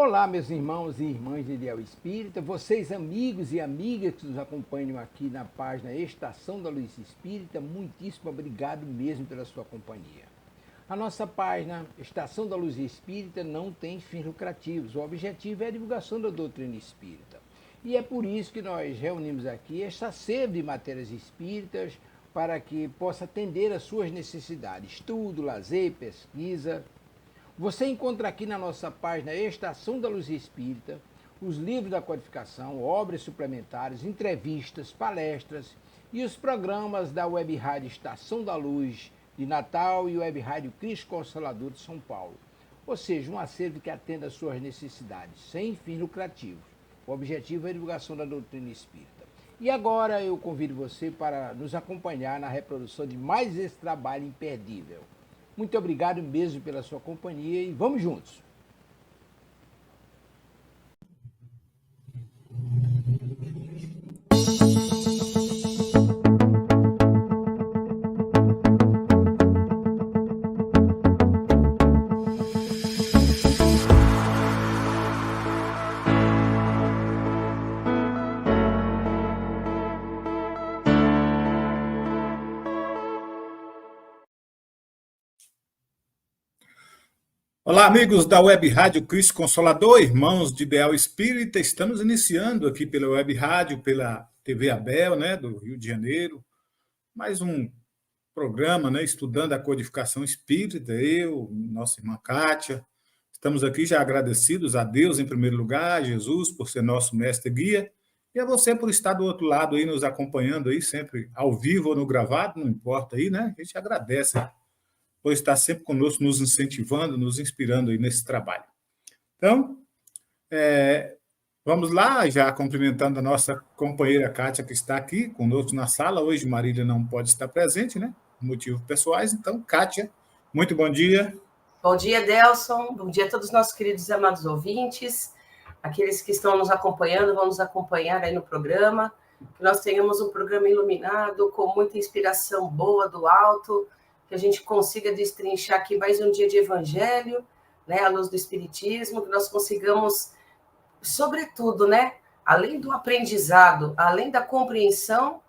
Olá, meus irmãos e irmãs de Ideal Espírita, vocês amigos e amigas que nos acompanham aqui na página Estação da Luz Espírita, muitíssimo obrigado mesmo pela sua companhia. A nossa página Estação da Luz Espírita não tem fins lucrativos, o objetivo é a divulgação da doutrina espírita. E é por isso que nós reunimos aqui esta sede de matérias espíritas para que possa atender às suas necessidades, estudo, lazer, pesquisa. Você encontra aqui na nossa página Estação da Luz Espírita os livros da codificação, obras suplementares, entrevistas, palestras e os programas da Web Rádio Estação da Luz de Natal e Web Rádio Cristo Consolador de São Paulo. Ou seja, um acervo que atenda às suas necessidades, sem fins lucrativos. O objetivo é a divulgação da doutrina espírita. E agora eu convido você para nos acompanhar na reprodução de mais esse trabalho imperdível. Muito obrigado mesmo pela sua companhia e vamos juntos! Olá, amigos da Web Rádio Cristo Consolador, irmãos de Ideal Espírita, estamos iniciando aqui pela Web Rádio, pela TV Abel, né, do Rio de Janeiro, mais um programa, né, estudando a codificação espírita, eu, nossa irmã Kátia, estamos aqui já agradecidos a Deus em primeiro lugar, a Jesus por ser nosso mestre e guia, e a você por estar do outro lado aí, nos acompanhando aí, sempre ao vivo ou no gravado, não importa aí, né, a gente agradece por estar sempre conosco, nos incentivando, nos inspirando aí nesse trabalho. Então, vamos lá, já cumprimentando a nossa companheira Kátia, que está aqui conosco na sala. Hoje Marília não pode estar presente, né? Por motivos pessoais. Então, Kátia, muito bom dia. Bom dia, Delson. Bom dia a todos os nossos queridos e amados ouvintes. Aqueles que estão nos acompanhando, vão nos acompanhar aí no programa. Que nós tenhamos um programa iluminado, com muita inspiração boa do alto, que a gente consiga destrinchar aqui mais um dia de evangelho, né, à luz do espiritismo, que nós consigamos, sobretudo, né, além do aprendizado, além da compreensão,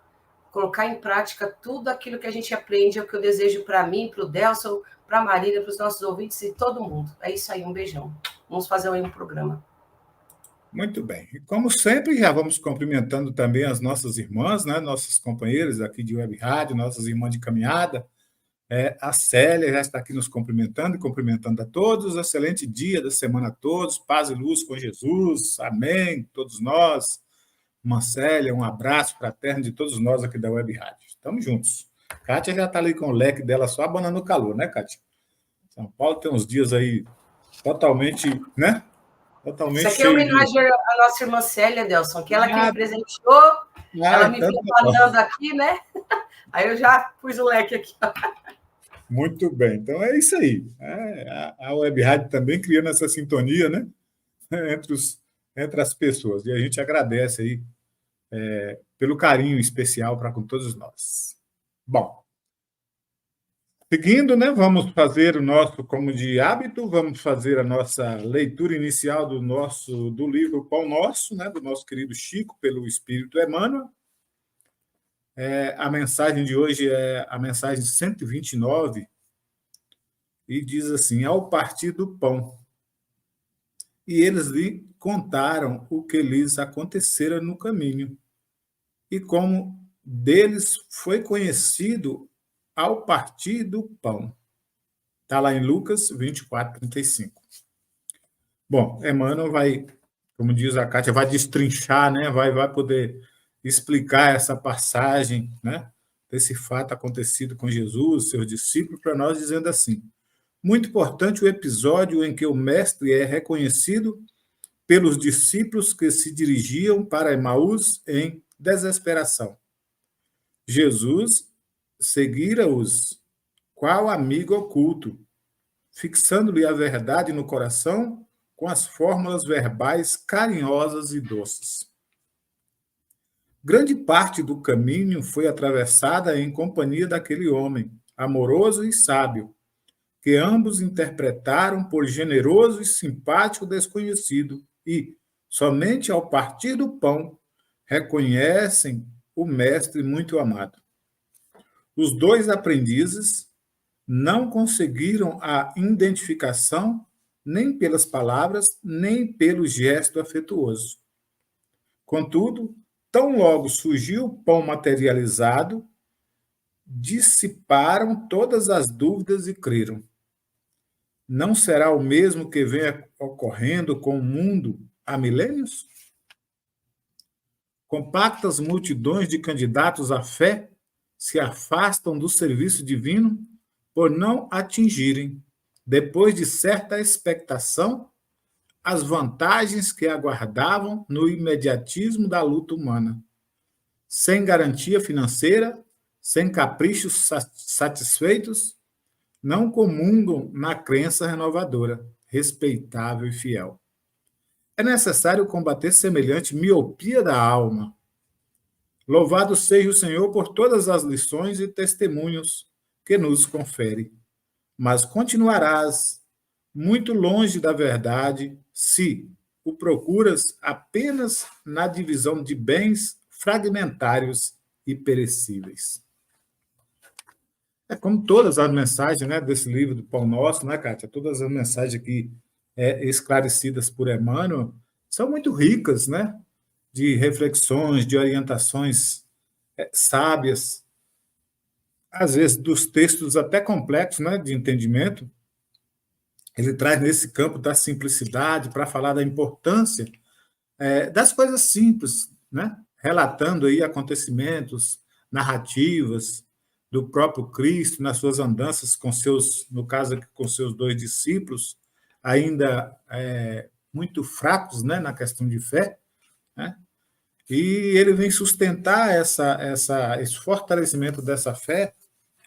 colocar em prática tudo aquilo que a gente aprende, é o que eu desejo para mim, para o Delson, para a Marília, para os nossos ouvintes e todo mundo. É isso aí, um beijão. Vamos fazer aí um programa. Muito bem. E como sempre, já vamos cumprimentando também as nossas irmãs, né, nossas companheiras aqui de Web Rádio, nossas irmãs de caminhada. A Célia já está aqui nos cumprimentando e cumprimentando a todos. Excelente dia da semana a todos. Paz e luz com Jesus. Amém. Todos nós. Irmã Célia, um abraço fraterno de todos nós aqui da Web Rádio. Estamos juntos. Kátia já está ali com o leque dela só abanando o calor, né, Kátia? São Paulo tem uns dias aí totalmente, né? Totalmente. Isso aqui é homenagem à nossa irmã Célia, Delson, que ela que me presenteou. Ela me viu falando aqui, né? Aí eu já pus o leque aqui. Muito bem, então é isso aí. A Web Rádio também criando essa sintonia, né, entre as pessoas. E a gente agradece aí pelo carinho especial para com todos nós. Bom, seguindo, né, vamos fazer o nosso, como de hábito, vamos fazer a nossa leitura inicial do livro Pão Nosso, né, do nosso querido Chico, pelo Espírito Emmanuel. A mensagem de hoje é a mensagem 129, e diz assim: ao partir do pão. E eles lhe contaram o que lhes acontecera no caminho, e como deles foi conhecido ao partir do pão. Está lá em Lucas 24, 35. Bom, Emmanuel vai, como diz a Kátia, vai destrinchar, né? vai poder explicar essa passagem, né, desse fato acontecido com Jesus, seus discípulos, para nós, dizendo assim: muito importante o episódio em que o mestre é reconhecido pelos discípulos que se dirigiam para Emaús em desesperação. Jesus seguira-os qual amigo oculto, fixando-lhe a verdade no coração com as fórmulas verbais carinhosas e doces. Grande parte do caminho foi atravessada em companhia daquele homem, amoroso e sábio, que ambos interpretaram por generoso e simpático desconhecido e, somente ao partir do pão, reconhecem o mestre muito amado. Os dois aprendizes não conseguiram a identificação nem pelas palavras, nem pelo gesto afetuoso. Contudo, tão logo surgiu o pão materializado, dissiparam todas as dúvidas e creram. Não será o mesmo que vem ocorrendo com o mundo há milênios? Compactas multidões de candidatos à fé se afastam do serviço divino por não atingirem, depois de certa expectação, as vantagens que aguardavam no imediatismo da luta humana. Sem garantia financeira, sem caprichos satisfeitos, não comungam na crença renovadora, respeitável e fiel. É necessário combater semelhante miopia da alma. Louvado seja o Senhor por todas as lições e testemunhos que nos confere. Mas continuarás muito longe da verdade se o procuras apenas na divisão de bens fragmentários e perecíveis. É como todas as mensagens, né, desse livro do Pão Nosso, né, Kátia? Todas as mensagens aqui esclarecidas por Emmanuel são muito ricas, né, de reflexões, de orientações sábias, às vezes dos textos até complexos, né, de entendimento. Ele traz nesse campo da simplicidade para falar da importância das coisas simples, né, relatando aí acontecimentos, narrativas do próprio Cristo nas suas andanças com seus, no caso aqui, com seus 2 discípulos, ainda muito fracos, né, na questão de fé, né? E ele vem sustentar esse fortalecimento dessa fé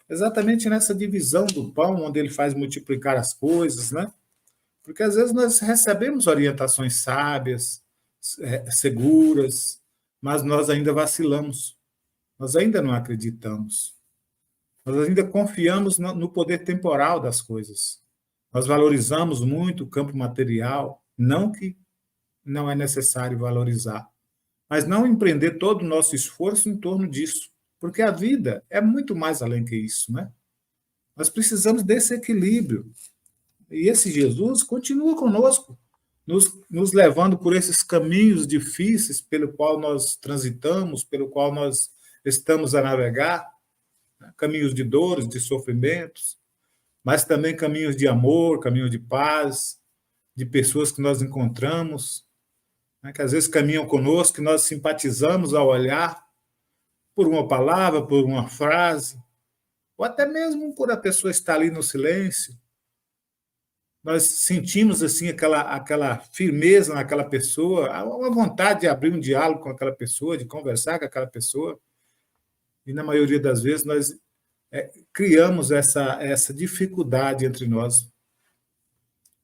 exatamente nessa divisão do pão, onde ele faz multiplicar as coisas, né? Porque às vezes nós recebemos orientações sábias, seguras, mas nós ainda vacilamos, nós ainda não acreditamos, nós ainda confiamos no poder temporal das coisas. Nós valorizamos muito o campo material, não que não é necessário valorizar, mas não empreender todo o nosso esforço em torno disso, porque a vida é muito mais além que isso, né? Nós precisamos desse equilíbrio. E esse Jesus continua conosco, nos levando por esses caminhos difíceis pelo qual nós transitamos, pelo qual nós estamos a navegar, né? Caminhos de dores, de sofrimentos, mas também caminhos de amor, caminhos de paz, de pessoas que nós encontramos, né, que às vezes caminham conosco, que nós simpatizamos ao olhar, por uma palavra, por uma frase, ou até mesmo por a pessoa estar ali no silêncio. Nós sentimos assim aquela firmeza naquela pessoa, uma vontade de abrir um diálogo com aquela pessoa, de conversar com aquela pessoa, e na maioria das vezes nós criamos essa dificuldade entre nós.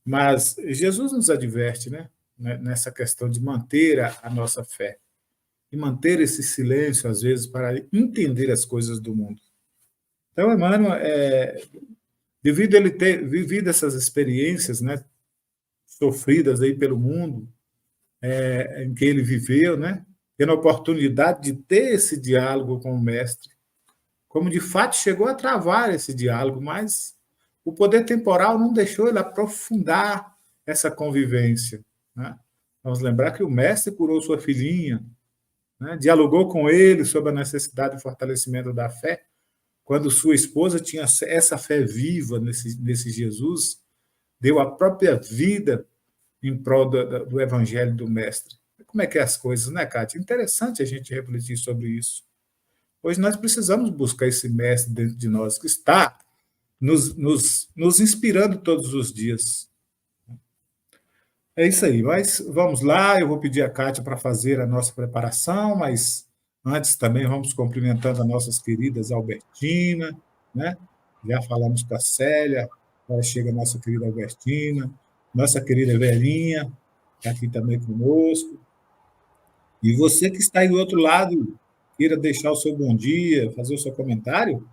Mas Jesus nos adverte, né, nessa questão de manter a nossa fé, e manter esse silêncio, às vezes, para entender as coisas do mundo. Então, Emmanuel, devido a ele ter vivido essas experiências, né, sofridas aí pelo mundo, em que ele viveu, né, tendo a oportunidade de ter esse diálogo com o Mestre, como de fato chegou a travar esse diálogo, mas o poder temporal não deixou ele aprofundar essa convivência, né? Vamos lembrar que o Mestre curou sua filhinha, né, dialogou com ele sobre a necessidade de fortalecimento da fé, quando sua esposa tinha essa fé viva nesse Jesus, deu a própria vida em prol do Evangelho do Mestre. Como é que é as coisas, né, Kátia? Interessante a gente refletir sobre isso. Hoje nós precisamos buscar esse Mestre dentro de nós, que está nos inspirando todos os dias. É isso aí, mas vamos lá, eu vou pedir a Kátia para fazer a nossa preparação, mas antes também vamos cumprimentando as nossas queridas Albertina, né? Já falamos com a Célia, agora chega a nossa querida Albertina, nossa querida Verinha, está aqui também conosco. E você que está aí do outro lado, queira deixar o seu bom dia, fazer o seu comentário,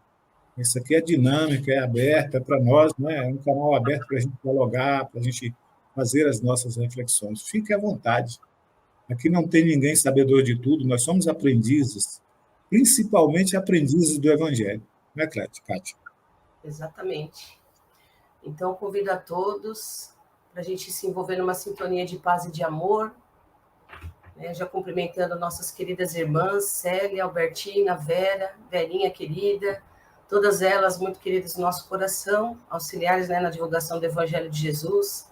Isso aqui é dinâmica, é aberta para nós, né? É um canal aberto para a gente dialogar, para a gente fazer as nossas reflexões. Fique à vontade. Aqui não tem ninguém sabedor de tudo, nós somos aprendizes, principalmente aprendizes do Evangelho. Não é, Kátia? Exatamente. Então, convido a todos para a gente se envolver numa sintonia de paz e de amor, né? Já cumprimentando nossas queridas irmãs, Célia, Albertina, Vera, Verinha querida, todas elas muito queridas no nosso coração, auxiliares, né, na divulgação do Evangelho de Jesus,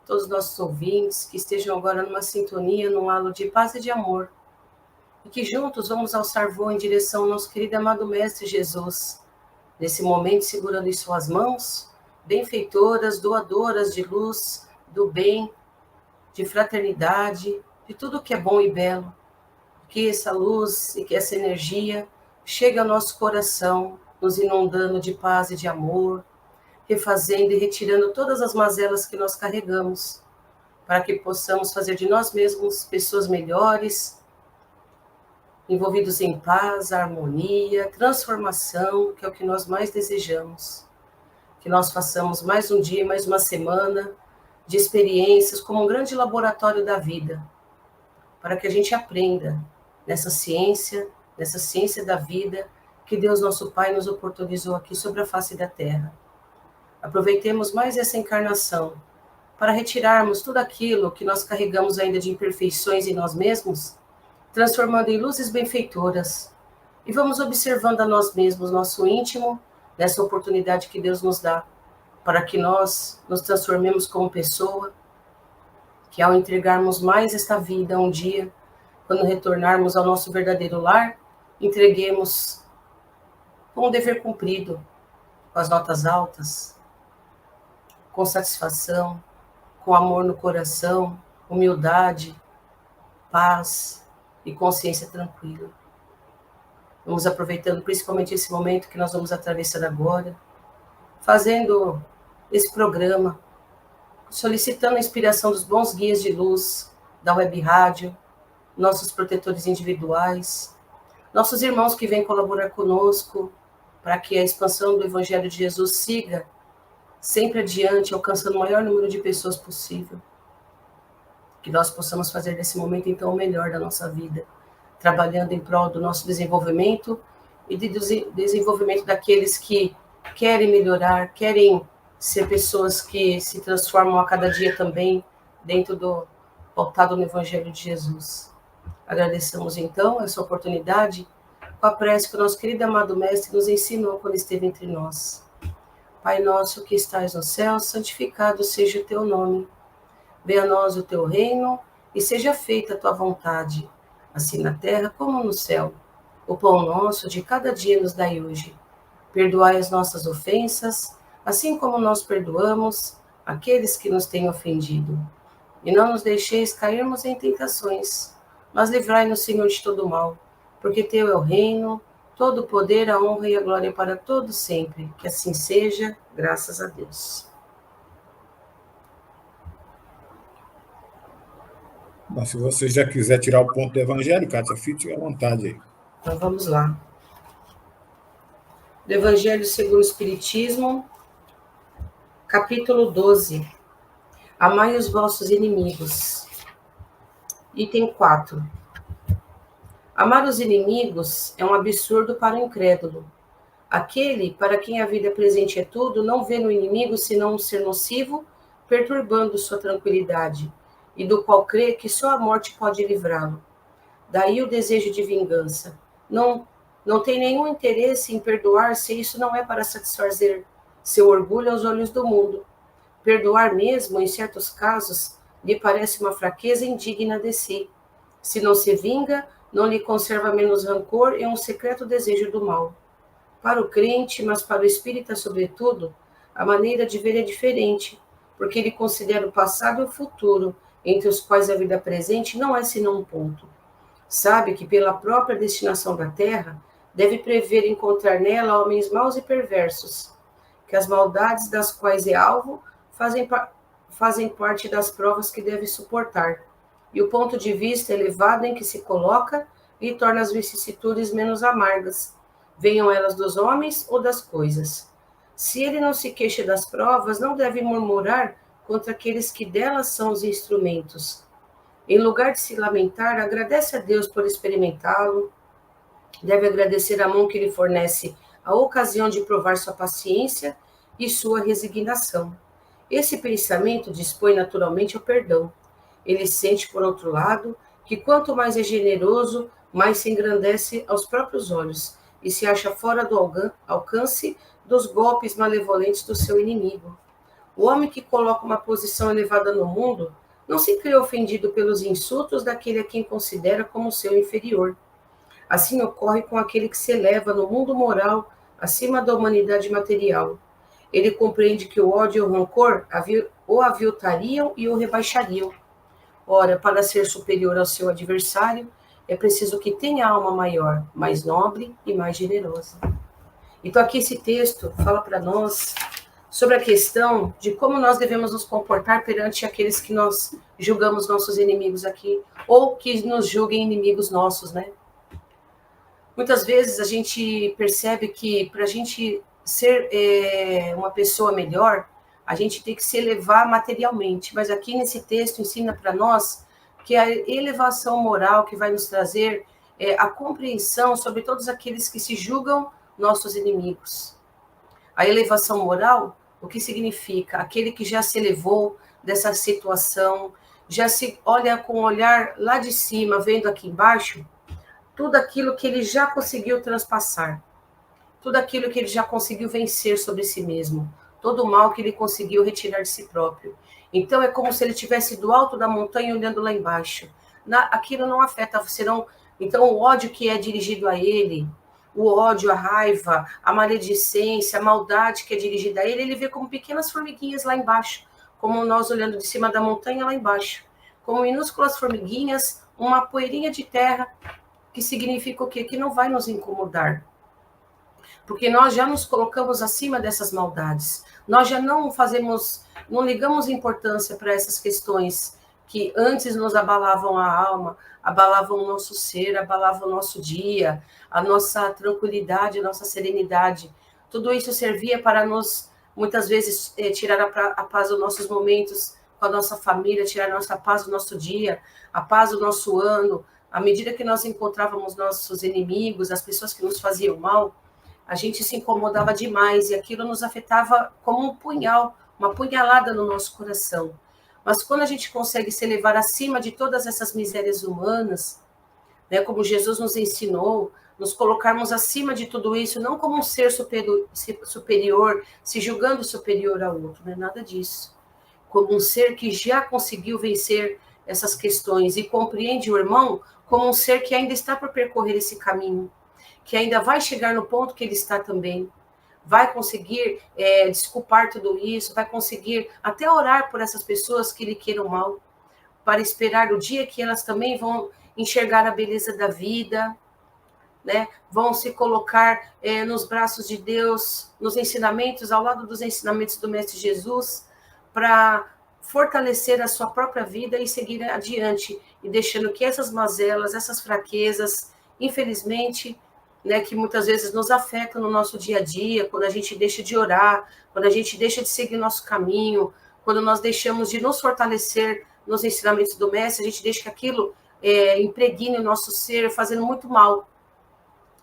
todos os nossos ouvintes que estejam agora numa sintonia, num halo de paz e de amor, e que juntos vamos alçar voo em direção ao nosso querido amado Mestre Jesus, nesse momento segurando em suas mãos, benfeitoras, doadoras de luz, do bem, de fraternidade, de tudo que é bom e belo, que essa luz e que essa energia chegue ao nosso coração, nos inundando de paz e de amor, refazendo e retirando todas as mazelas que nós carregamos, para que possamos fazer de nós mesmos pessoas melhores, envolvidos em paz, harmonia, transformação, que é o que nós mais desejamos. Que nós façamos mais um dia, mais uma semana de experiências como um grande laboratório da vida, para que a gente aprenda nessa ciência da vida que Deus nosso Pai nos oportunizou aqui sobre a face da terra. Aproveitemos mais essa encarnação para retirarmos tudo aquilo que nós carregamos ainda de imperfeições em nós mesmos, transformando em luzes benfeitoras. E vamos observando a nós mesmos, nosso íntimo, nessa oportunidade que Deus nos dá, para que nós nos transformemos como pessoa, que ao entregarmos mais esta vida um dia, quando retornarmos ao nosso verdadeiro lar, entreguemos com o dever cumprido, com as notas altas, com satisfação, com amor no coração, humildade, paz e consciência tranquila. Vamos aproveitando principalmente esse momento que nós vamos atravessar agora, fazendo esse programa, solicitando a inspiração dos bons guias de luz, da web rádio, nossos protetores individuais, nossos irmãos que vêm colaborar conosco, para que a expansão do Evangelho de Jesus siga sempre adiante, alcançando o maior número de pessoas possível. Que nós possamos fazer desse momento, então, o melhor da nossa vida, trabalhando em prol do nosso desenvolvimento e de desenvolvimento daqueles que querem melhorar, querem ser pessoas que se transformam a cada dia também dentro do pautado no Evangelho de Jesus. Agradecemos, então, essa oportunidade com a prece que o nosso querido amado Mestre nos ensinou quando esteve entre nós. Pai nosso que estais no céu, santificado seja o teu nome. Venha a nós o teu reino e seja feita a tua vontade, assim na terra como no céu. O pão nosso de cada dia nos dai hoje. Perdoai as nossas ofensas, assim como nós perdoamos aqueles que nos têm ofendido. E não nos deixeis cairmos em tentações, mas livrai-nos, Senhor, de todo mal, porque teu é o reino, todo o poder, a honra e a glória para todos sempre. Que assim seja, graças a Deus. Bom, se você já quiser tirar o ponto do Evangelho, Kátia, fique à vontade aí. Então vamos lá. Do Evangelho segundo o Espiritismo, capítulo 12. Amai os vossos inimigos. Item 4. Amar os inimigos é um absurdo para o incrédulo. Aquele para quem a vida presente é tudo, não vê no inimigo senão um ser nocivo, perturbando sua tranquilidade, e do qual crê que só a morte pode livrá-lo. Daí o desejo de vingança. Não tem nenhum interesse em perdoar se isso não é para satisfazer seu orgulho aos olhos do mundo. Perdoar mesmo, em certos casos, lhe parece uma fraqueza indigna de si. Se não se vinga, não lhe conserva menos rancor e um secreto desejo do mal. Para o crente, mas para o espírita sobretudo, a maneira de ver é diferente, porque ele considera o passado e o futuro, entre os quais a vida presente não é senão um ponto. Sabe que pela própria destinação da terra, deve prever encontrar nela homens maus e perversos, que as maldades das quais é alvo fazem parte das provas que deve suportar, e o ponto de vista elevado em que se coloca lhe torna as vicissitudes menos amargas, venham elas dos homens ou das coisas. Se ele não se queixa das provas, não deve murmurar contra aqueles que delas são os instrumentos. Em lugar de se lamentar, agradece a Deus por experimentá-lo. Deve agradecer a mão que lhe fornece a ocasião de provar sua paciência e sua resignação. Esse pensamento dispõe naturalmente ao perdão. Ele sente, por outro lado, que quanto mais é generoso, mais se engrandece aos próprios olhos e se acha fora do alcance dos golpes malevolentes do seu inimigo. O homem que coloca uma posição elevada no mundo não se crê ofendido pelos insultos daquele a quem considera como seu inferior. Assim ocorre com aquele que se eleva no mundo moral acima da humanidade material. Ele compreende que o ódio e o rancor o aviltariam e o rebaixariam. Ora, para ser superior ao seu adversário, é preciso que tenha alma maior, mais nobre e mais generosa. Então aqui esse texto fala para nós sobre a questão de como nós devemos nos comportar perante aqueles que nós julgamos nossos inimigos aqui, ou que nos julguem inimigos nossos, né? Muitas vezes a gente percebe que para a gente ser uma pessoa melhor, a gente tem que se elevar materialmente, mas aqui nesse texto ensina para nós que a elevação moral que vai nos trazer a compreensão sobre todos aqueles que se julgam nossos inimigos. A elevação moral, o que significa? Aquele que já se elevou dessa situação, já se olha com o olhar lá de cima, vendo aqui embaixo, tudo aquilo que ele já conseguiu transpassar, tudo aquilo que ele já conseguiu vencer sobre si mesmo, todo o mal que ele conseguiu retirar de si próprio. Então é como se ele estivesse do alto da montanha olhando lá embaixo. Aquilo não afeta, serão, então o ódio que é dirigido a ele, o ódio, a raiva, a maledicência, a maldade que é dirigida a ele, ele vê como pequenas formiguinhas lá embaixo, como nós olhando de cima da montanha lá embaixo, como minúsculas formiguinhas, uma poeirinha de terra, que significa o quê? Que não vai nos incomodar. Porque nós já nos colocamos acima dessas maldades. Nós já não ligamos importância para essas questões que antes nos abalavam a alma, abalavam o nosso ser, abalavam o nosso dia, a nossa tranquilidade, a nossa serenidade. Tudo isso servia para nos, muitas vezes, tirar a paz dos nossos momentos com a nossa família, tirar a nossa paz do nosso dia, a paz do nosso ano. À medida que nós encontrávamos nossos inimigos, as pessoas que nos faziam mal, a gente se incomodava demais e aquilo nos afetava como um punhal, uma punhalada no nosso coração. Mas quando a gente consegue se elevar acima de todas essas misérias humanas, né, como Jesus nos ensinou, nos colocarmos acima de tudo isso, não como um ser superior, se julgando superior ao outro, não é nada disso. Como um ser que já conseguiu vencer essas questões e compreende o irmão como um ser que ainda está por percorrer esse caminho, que ainda vai chegar no ponto que ele está também, vai conseguir desculpar tudo isso, vai conseguir até orar por essas pessoas que lhe queiram mal, para esperar o dia que elas também vão enxergar a beleza da vida, né? Vão se colocar nos braços de Deus, nos ensinamentos, ao lado dos ensinamentos do Mestre Jesus, para fortalecer a sua própria vida e seguir adiante, e deixando que essas mazelas, essas fraquezas, infelizmente, né, que muitas vezes nos afetam no nosso dia a dia, quando a gente deixa de orar, quando a gente deixa de seguir nosso caminho, quando nós deixamos de nos fortalecer nos ensinamentos do Mestre, a gente deixa que aquilo impregne o nosso ser, fazendo muito mal.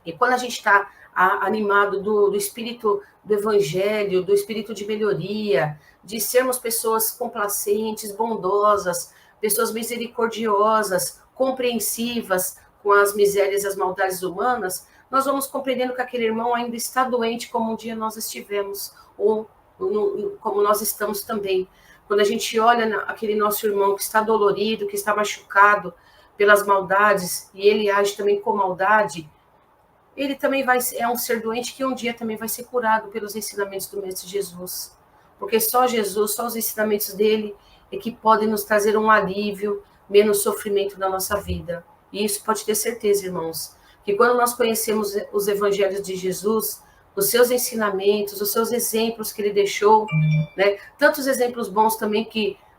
E quando a gente está animado do espírito do evangelho, do espírito de melhoria, de sermos pessoas complacentes, bondosas, pessoas misericordiosas, compreensivas com as misérias e as maldades humanas, nós vamos compreendendo que aquele irmão ainda está doente como um dia nós estivemos, ou como nós estamos também. Quando a gente olha aquele nosso irmão que está dolorido, que está machucado pelas maldades, e ele age também com maldade, ele também é um ser doente que um dia também vai ser curado pelos ensinamentos do Mestre Jesus. Porque só Jesus, só os ensinamentos dele é que podem nos trazer um alívio, menos sofrimento na nossa vida. E isso pode ter certeza, irmãos, que quando nós conhecemos os evangelhos de Jesus, os seus ensinamentos, os seus exemplos que ele deixou, né? Tantos exemplos bons também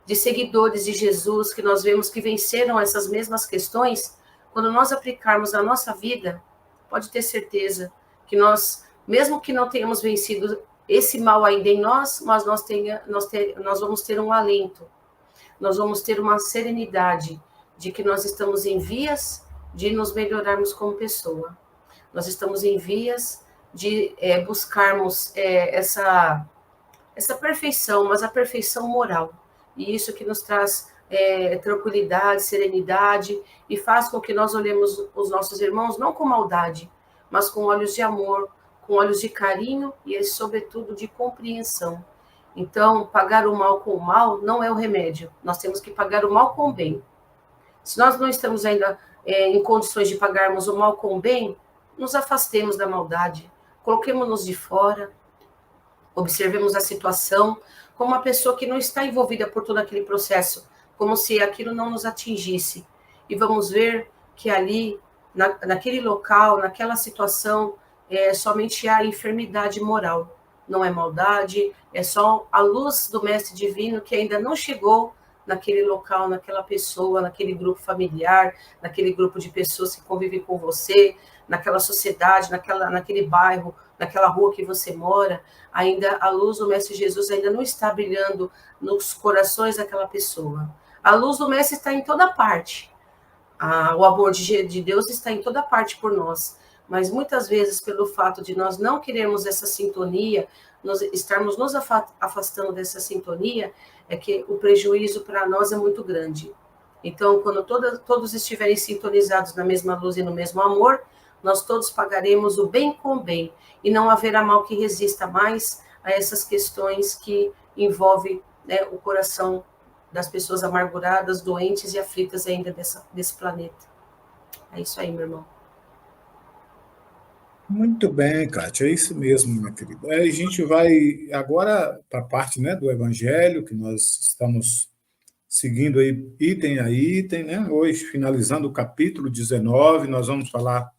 de seguidores de Jesus, que nós vemos que venceram essas mesmas questões, quando nós aplicarmos na nossa vida, pode ter certeza que nós, mesmo que não tenhamos vencido esse mal ainda em nós, mas nós vamos ter um alento, nós vamos ter uma serenidade de que nós estamos em vias de nos melhorarmos como pessoa. Nós estamos em vias de buscarmos essa perfeição, mas a perfeição moral. E isso que nos traz tranquilidade, serenidade, e faz com que nós olhemos os nossos irmãos não com maldade, mas com olhos de amor, com olhos de carinho e, sobretudo, de compreensão. Então, pagar o mal com o mal não é o remédio. Nós temos que pagar o mal com o bem. Se nós não estamos ainda em condições de pagarmos o mal com o bem, nos afastemos da maldade, coloquemos-nos de fora, observemos a situação como uma pessoa que não está envolvida por todo aquele processo, como se aquilo não nos atingisse. E vamos ver que ali, naquele local, naquela situação, somente há enfermidade moral. Não é maldade, é só a luz do Mestre Divino que ainda não chegou naquele local, naquela pessoa, naquele grupo familiar, naquele grupo de pessoas que convivem com você, naquela sociedade, naquele bairro, naquela rua que você mora. Ainda a luz do Mestre Jesus ainda não está brilhando nos corações daquela pessoa. A luz do Mestre está em toda parte. O amor de Deus está em toda parte por nós. Mas muitas vezes, pelo fato de nós não querermos essa sintonia, estarmos nos afastando dessa sintonia, é que o prejuízo para nós é muito grande. Então, quando todos estiverem sintonizados na mesma luz e no mesmo amor, nós todos pagaremos o bem com o bem, e não haverá mal que resista mais a essas questões que envolvem, né, o coração das pessoas amarguradas, doentes e aflitas ainda desse planeta. É isso aí, meu irmão. Muito bem, Kátia, é isso mesmo, minha querida. A gente vai agora para a parte, né, do Evangelho, que nós estamos seguindo aí item a item, né? Hoje, finalizando o capítulo 19, nós vamos falar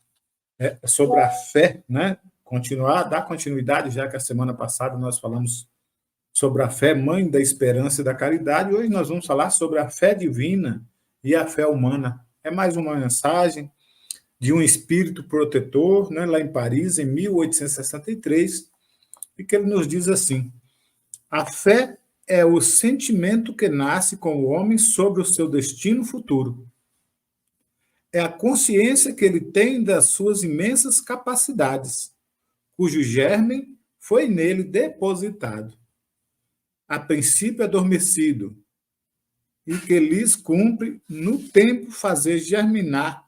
sobre a fé, né? Dar continuidade, já que a semana passada nós falamos sobre a fé, mãe da esperança e da caridade. Hoje nós vamos falar sobre a fé divina e a fé humana. É mais uma mensagem de um espírito protetor, né, lá em Paris, em 1863, e que ele nos diz assim: a fé é o sentimento que nasce com o homem sobre o seu destino futuro. É a consciência que ele tem das suas imensas capacidades, cujo germe foi nele depositado, a princípio adormecido, e que lhes cumpre no tempo fazer germinar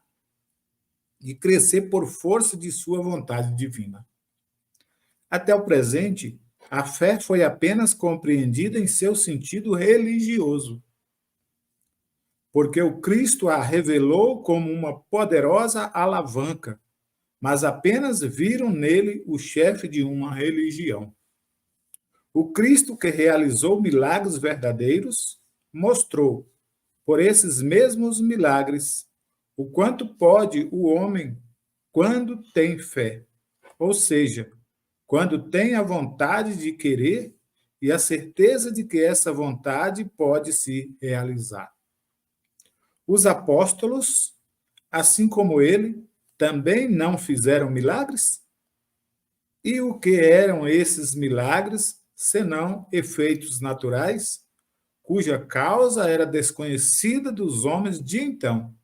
e crescer por força de sua vontade divina. Até o presente, a fé foi apenas compreendida em seu sentido religioso, porque o Cristo a revelou como uma poderosa alavanca, mas apenas viram nele o chefe de uma religião. O Cristo que realizou milagres verdadeiros mostrou, por esses mesmos milagres, o quanto pode o homem quando tem fé, ou seja, quando tem a vontade de querer e a certeza de que essa vontade pode se realizar. Os apóstolos, assim como ele, também não fizeram milagres? E o que eram esses milagres, senão efeitos naturais, cuja causa era desconhecida dos homens de então,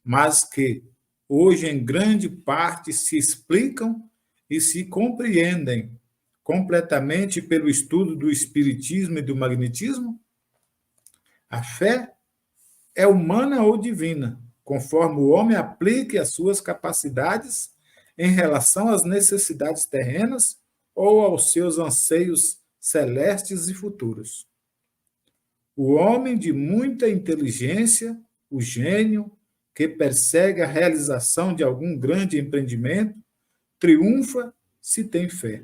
mas que hoje em grande parte se explicam e se compreendem completamente pelo estudo do espiritismo e do magnetismo? A fé é humana ou divina, conforme o homem aplique as suas capacidades em relação às necessidades terrenas ou aos seus anseios celestes e futuros. O homem de muita inteligência, o gênio, que persegue a realização de algum grande empreendimento, triunfa se tem fé,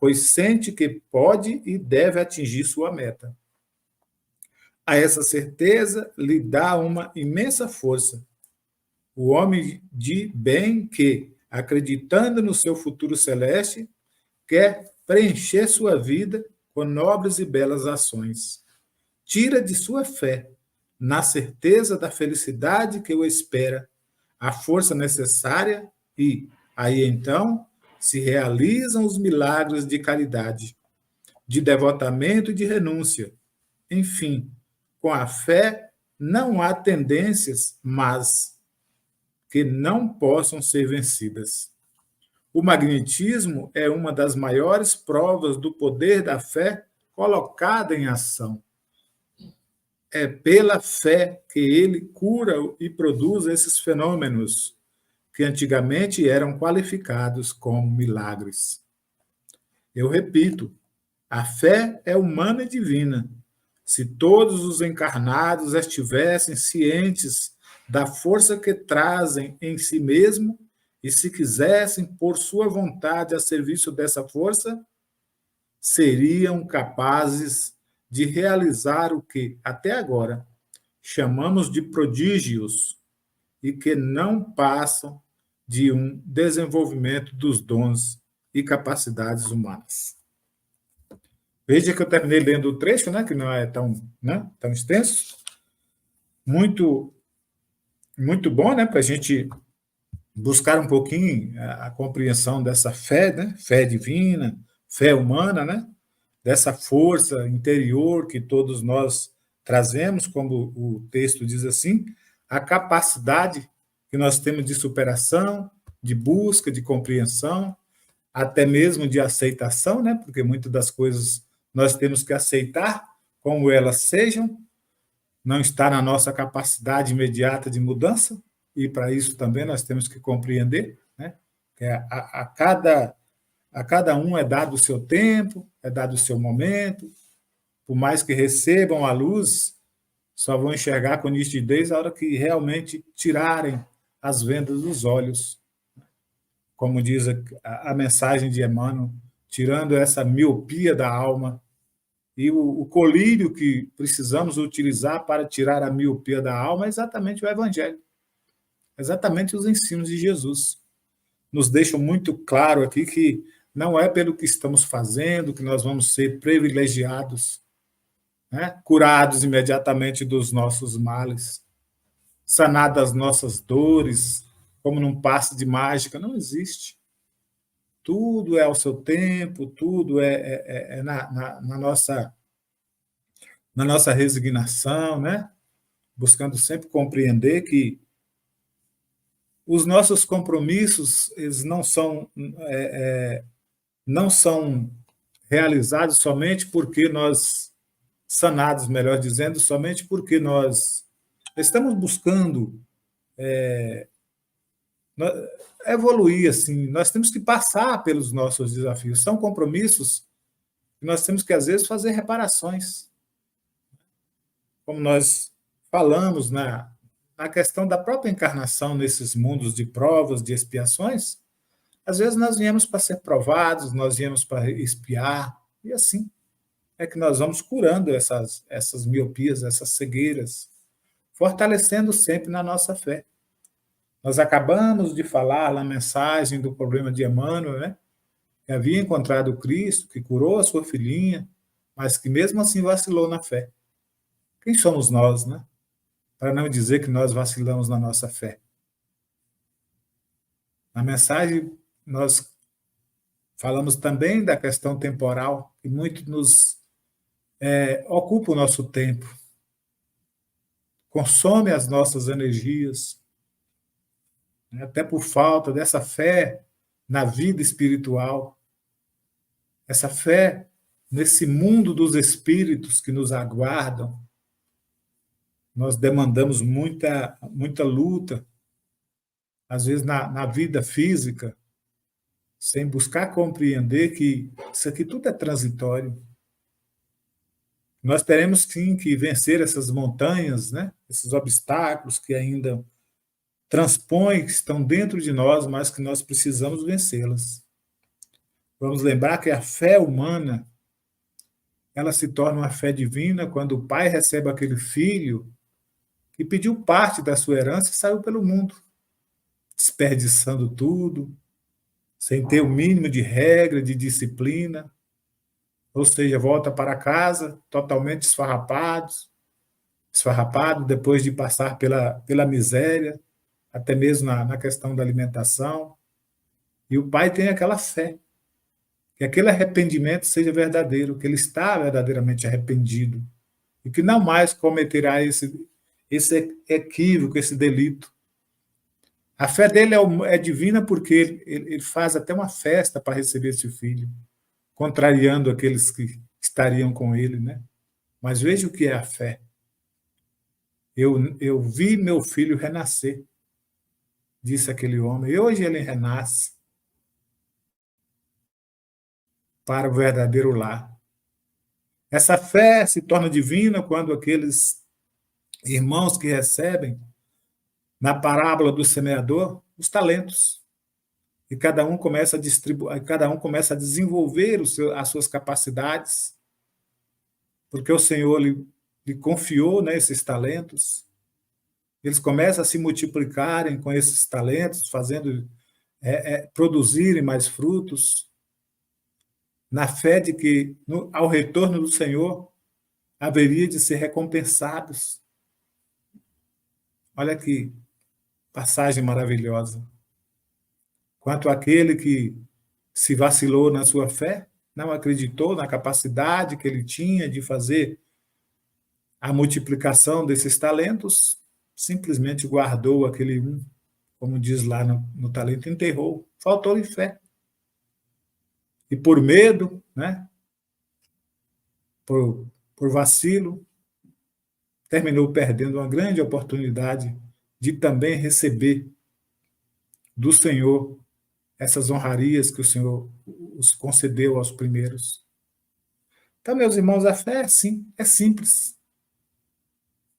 pois sente que pode e deve atingir sua meta. A essa certeza lhe dá uma imensa força. O homem de bem que, acreditando no seu futuro celeste, quer preencher sua vida com nobres e belas ações. Tira de sua fé, na certeza da felicidade que o espera, a força necessária e, aí então, se realizam os milagres de caridade, de devotamento e de renúncia. Enfim, com a fé não há tendências, mas que não possam ser vencidas. O magnetismo é uma das maiores provas do poder da fé colocada em ação. É pela fé que ele cura e produz esses fenômenos que antigamente eram qualificados como milagres. Eu repito, a fé é humana e divina. Se todos os encarnados estivessem cientes da força que trazem em si mesmo e se quisessem pôr sua vontade a serviço dessa força, seriam capazes de realizar o que, até agora, chamamos de prodígios e que não passam de um desenvolvimento dos dons e capacidades humanas. Veja que eu terminei lendo o trecho, né, que não é tão, né, tão extenso. Muito, muito bom, né, para a gente buscar um pouquinho a compreensão dessa fé, né, fé divina, fé humana, né, dessa força interior que todos nós trazemos, como o texto diz assim, a capacidade que nós temos de superação, de busca, de compreensão, até mesmo de aceitação, né, porque muitas das coisas nós temos que aceitar como elas sejam, não está na nossa capacidade imediata de mudança, e para isso também nós temos que compreender, né, que a cada um é dado o seu tempo, é dado o seu momento, por mais que recebam a luz, só vão enxergar com nitidez a hora que realmente tirarem as vendas dos olhos. Como diz a mensagem de Emmanuel, tirando essa miopia da alma. E o colírio que precisamos utilizar para tirar a miopia da alma é exatamente o Evangelho, exatamente os ensinos de Jesus. Nos deixam muito claro aqui que não é pelo que estamos fazendo que nós vamos ser privilegiados, né? Curados imediatamente dos nossos males, sanadas as nossas dores, como num passe de mágica, não existe. Tudo é ao seu tempo, tudo é na nossa resignação, né? Buscando sempre compreender que os nossos compromissos eles não são realizados somente porque nós, sanados, melhor dizendo, somente porque nós estamos buscando evoluir, assim, nós temos que passar pelos nossos desafios. São compromissos que nós temos que, às vezes, fazer reparações. Como nós falamos na questão da própria encarnação nesses mundos de provas, de expiações, às vezes nós viemos para ser provados, nós viemos para expiar, e assim é que nós vamos curando essas miopias, essas cegueiras, fortalecendo sempre na nossa fé. Nós acabamos de falar na mensagem do problema de Emmanuel, né? Que havia encontrado o Cristo, que curou a sua filhinha, mas que mesmo assim vacilou na fé. Quem somos nós, né? Para não dizer que nós vacilamos na nossa fé. Na mensagem, nós falamos também da questão temporal, que muito nos ocupa o nosso tempo, consome as nossas energias, até por falta dessa fé na vida espiritual, essa fé nesse mundo dos espíritos que nos aguardam. Nós demandamos muita luta, às vezes na vida física, sem buscar compreender que isso aqui tudo é transitório. Nós teremos, sim, que vencer essas montanhas, né? Esses obstáculos que ainda transpõem, que estão dentro de nós, mas que nós precisamos vencê-las. Vamos lembrar que a fé humana, ela se torna uma fé divina quando o pai recebe aquele filho que pediu parte da sua herança e saiu pelo mundo, desperdiçando tudo, sem ter o mínimo de regra, de disciplina, ou seja, volta para casa totalmente esfarrapado depois de passar pela miséria, até mesmo na questão da alimentação. E o pai tem aquela fé, que aquele arrependimento seja verdadeiro, que ele está verdadeiramente arrependido e que não mais cometerá esse equívoco, esse delito. A fé dele é divina porque ele faz até uma festa para receber esse filho, contrariando aqueles que estariam com ele, né? Mas veja o que é a fé. Eu vi meu filho renascer, disse aquele homem, e hoje ele renasce para o verdadeiro lar. Essa fé se torna divina quando aqueles irmãos que recebem, na parábola do semeador, os talentos. E cada um começa a distribuir, cada um começa a desenvolver as suas capacidades, porque o Senhor lhe confiou, né, esses talentos. Eles começam a se multiplicarem com esses talentos, fazendo produzirem mais frutos, na fé de que, ao retorno do Senhor, haveria de ser recompensados. Olha que passagem maravilhosa. Quanto àquele que se vacilou na sua fé, não acreditou na capacidade que ele tinha de fazer a multiplicação desses talentos, simplesmente guardou aquele um, como diz lá no talento, enterrou. Faltou-lhe fé. E por medo, né, por vacilo, terminou perdendo uma grande oportunidade de também receber do Senhor essas honrarias que o Senhor os concedeu aos primeiros. Então, meus irmãos, a fé é simples.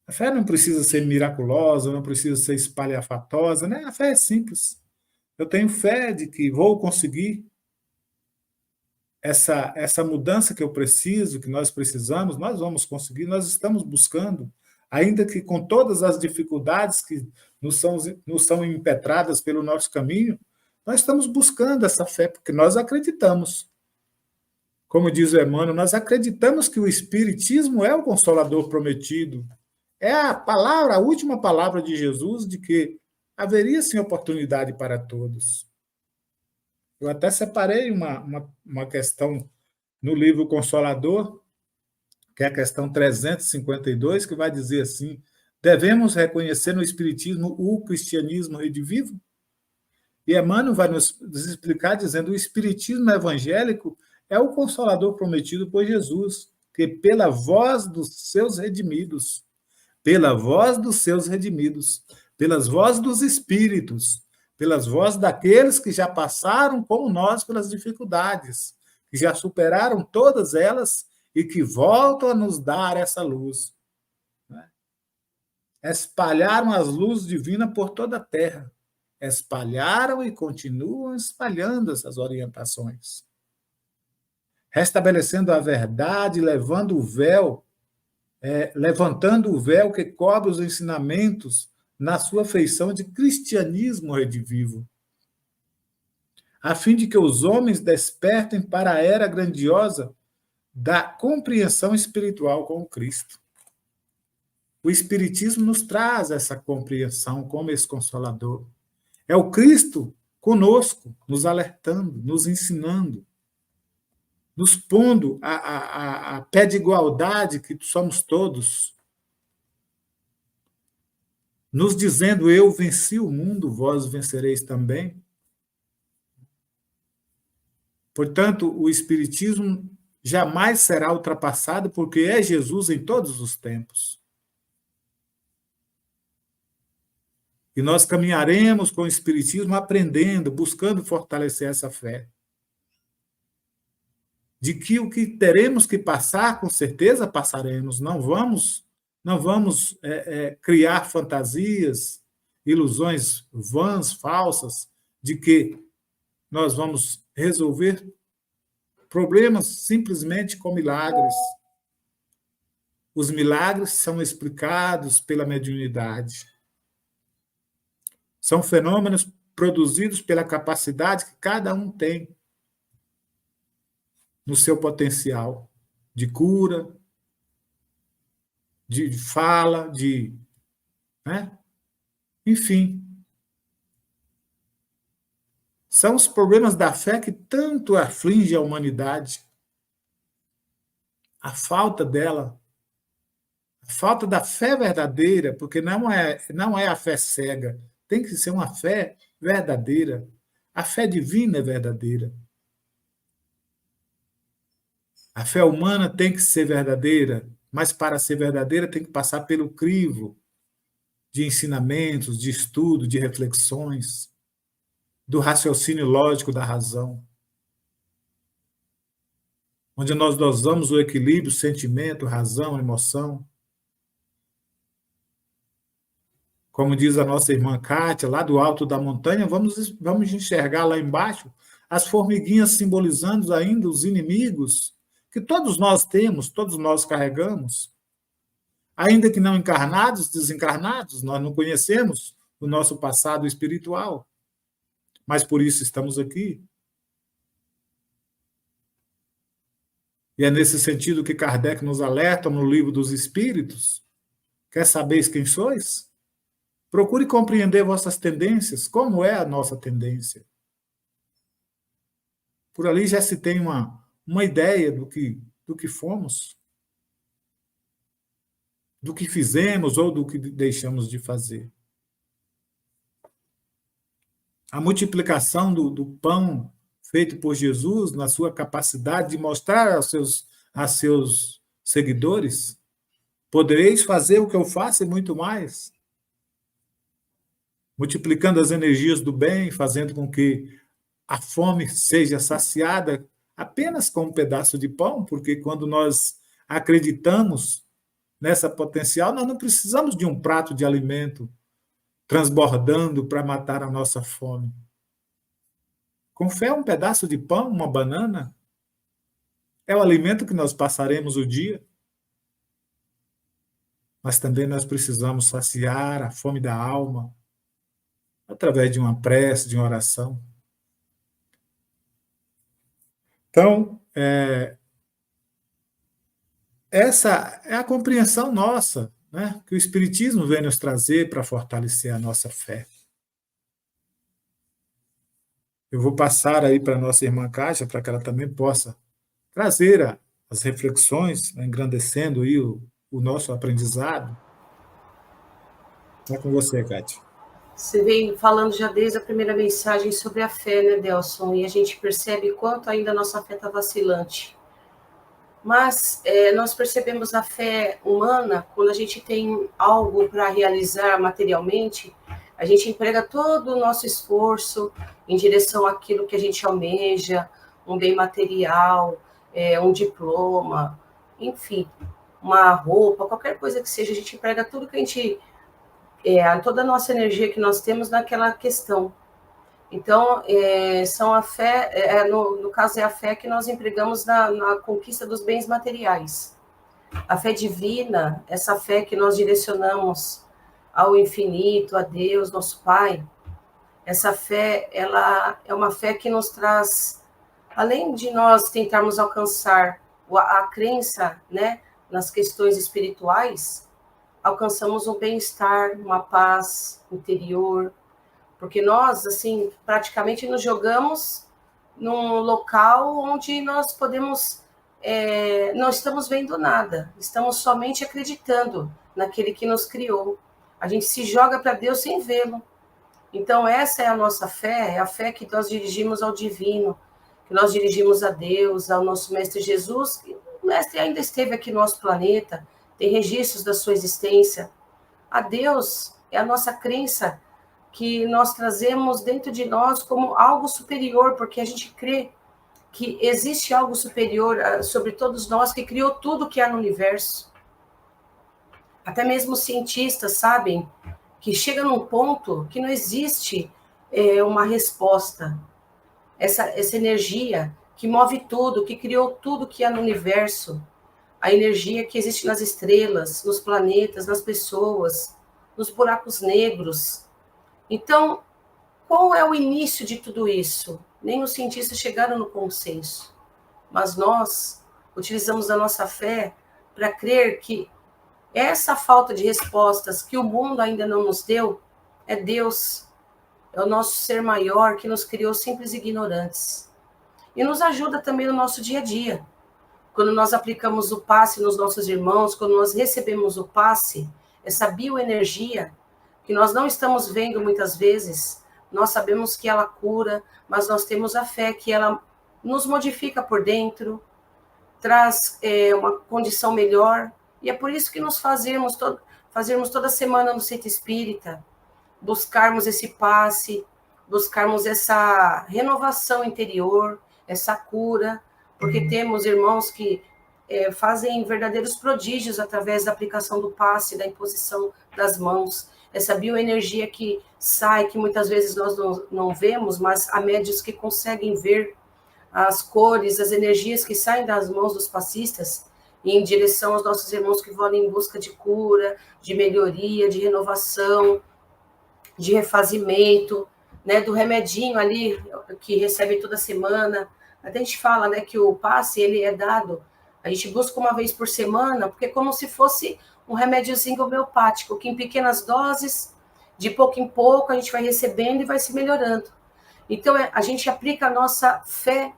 A fé não precisa ser miraculosa, não precisa ser espalhafatosa, né? A fé é simples. Eu tenho fé de que vou conseguir essa mudança que eu preciso, que nós precisamos, nós vamos conseguir, nós estamos buscando, ainda que com todas as dificuldades que nos são impetradas pelo nosso caminho, nós estamos buscando essa fé, porque nós acreditamos. Como diz o Emmanuel, nós acreditamos que o Espiritismo é o Consolador prometido. É a palavra, a última palavra de Jesus de que haveria sim oportunidade para todos. Eu até separei uma questão no livro Consolador, que é a questão 352, que vai dizer assim: devemos reconhecer no Espiritismo o cristianismo redivivo? E Emmanuel vai nos explicar dizendo: o Espiritismo evangélico é o Consolador prometido por Jesus, que pela voz dos seus redimidos, pelas vozes dos espíritos, pelas vozes daqueles que já passaram, como nós, pelas dificuldades, que já superaram todas elas e que voltam a nos dar essa luz. Espalharam as luzes divinas por toda a terra. Espalharam e continuam espalhando essas orientações. Restabelecendo a verdade, levantando o véu que cobre os ensinamentos na sua feição de cristianismo redivivo, a fim de que os homens despertem para a era grandiosa da compreensão espiritual com o Cristo. O Espiritismo nos traz essa compreensão como esse Consolador. É o Cristo conosco, nos alertando, nos ensinando, nos pondo a pé de igualdade que somos todos, nos dizendo: eu venci o mundo, vós vencereis também. Portanto, o Espiritismo jamais será ultrapassado, porque é Jesus em todos os tempos. E nós caminharemos com o Espiritismo aprendendo, buscando fortalecer essa fé. De que o que teremos que passar, com certeza passaremos. Não vamos criar fantasias, ilusões vãs, falsas, de que nós vamos resolver problemas simplesmente com milagres. Os milagres são explicados pela mediunidade. São fenômenos produzidos pela capacidade que cada um tem no seu potencial de cura, de fala, enfim. São os problemas da fé que tanto afligem a humanidade. A falta dela, a falta da fé verdadeira, porque não é a fé cega, tem que ser uma fé verdadeira. A fé divina é verdadeira. A fé humana tem que ser verdadeira, mas para ser verdadeira tem que passar pelo crivo de ensinamentos, de estudo, de reflexões, do raciocínio lógico da razão, onde nós dosamos o equilíbrio, sentimento, razão, emoção. Como diz a nossa irmã Kátia, lá do alto da montanha, vamos enxergar lá embaixo as formiguinhas simbolizando ainda os inimigos que todos nós temos, todos nós carregamos. Ainda que não encarnados, desencarnados, nós não conhecemos o nosso passado espiritual, mas por isso estamos aqui. E é nesse sentido que Kardec nos alerta no Livro dos Espíritos. Quer saber quem sois? Procure compreender vossas tendências, como é a nossa tendência. Por ali já se tem uma ideia do que fomos, do que fizemos ou do que deixamos de fazer. A multiplicação do pão feito por Jesus, na sua capacidade de mostrar a seus seguidores, podereis fazer o que eu faço e muito mais. Multiplicando as energias do bem, fazendo com que a fome seja saciada apenas com um pedaço de pão, porque quando nós acreditamos nessa potencial, nós não precisamos de um prato de alimento transbordando para matar a nossa fome. Com fé, um pedaço de pão, uma banana, é o alimento que nós passaremos o dia. Mas também nós precisamos saciar a fome da alma através de uma prece, de uma oração. Então, essa é a compreensão nossa, né, que o Espiritismo vem nos trazer para fortalecer a nossa fé. Eu vou passar aí para a nossa irmã Kátia, para que ela também possa trazer as reflexões, né, engrandecendo aí o nosso aprendizado. Está com você, Kátia. Você vem falando já desde a primeira mensagem sobre a fé, né, Delson? E a gente percebe quanto ainda a nossa fé está vacilante. Mas nós percebemos a fé humana quando a gente tem algo para realizar materialmente, a gente emprega todo o nosso esforço em direção àquilo que a gente almeja, um bem material, um diploma, enfim, uma roupa, qualquer coisa que seja, a gente emprega tudo que a gente... toda a nossa energia que nós temos naquela questão. Então, são a fé, no caso é a fé que nós empregamos na conquista dos bens materiais. A fé divina, essa fé que nós direcionamos ao infinito, a Deus, nosso Pai, essa fé, ela é uma fé que nos traz, além de nós tentarmos alcançar a crença, né, nas questões espirituais, alcançamos um bem-estar, uma paz interior, porque nós, assim, praticamente nos jogamos num local onde nós podemos, não estamos vendo nada, estamos somente acreditando naquele que nos criou. A gente se joga para Deus sem vê-lo. Então, essa é a nossa fé, é a fé que nós dirigimos ao divino, que nós dirigimos a Deus, ao nosso Mestre Jesus. O Mestre ainda esteve aqui no nosso planeta, tem registros da sua existência. A Deus é a nossa crença que nós trazemos dentro de nós como algo superior, porque a gente crê que existe algo superior sobre todos nós, que criou tudo que há no universo. Até mesmo os cientistas sabem que chega num ponto que não existe uma resposta. Essa energia que move tudo, que criou tudo que há no universo, a energia que existe nas estrelas, nos planetas, nas pessoas, nos buracos negros. Então, qual é o início de tudo isso? Nem os cientistas chegaram no consenso. Mas nós utilizamos a nossa fé para crer que essa falta de respostas que o mundo ainda não nos deu é Deus. é o nosso ser maior que nos criou simples e ignorantes. E nos ajuda também no nosso dia a dia. Quando nós aplicamos o passe nos nossos irmãos, quando nós recebemos o passe, essa bioenergia, que nós não estamos vendo muitas vezes, nós sabemos que ela cura, mas nós temos a fé que ela nos modifica por dentro, traz uma condição melhor, e é por isso que nos fazermos toda semana no Centro Espírita, buscarmos esse passe, buscarmos essa renovação interior, essa cura, porque temos irmãos que fazem verdadeiros prodígios através da aplicação do passe, da imposição das mãos, essa bioenergia que sai, que muitas vezes nós não vemos, mas há médiuns que conseguem ver as cores, as energias que saem das mãos dos passistas em direção aos nossos irmãos que vão em busca de cura, de melhoria, de renovação, de refazimento, né, do remedinho ali que recebe toda semana. A gente fala, né, que o passe ele é dado, a gente busca uma vez por semana, porque é como se fosse um remédiozinho homeopático, que em pequenas doses, de pouco em pouco, a gente vai recebendo e vai se melhorando. Então, a gente aplica a nossa fé,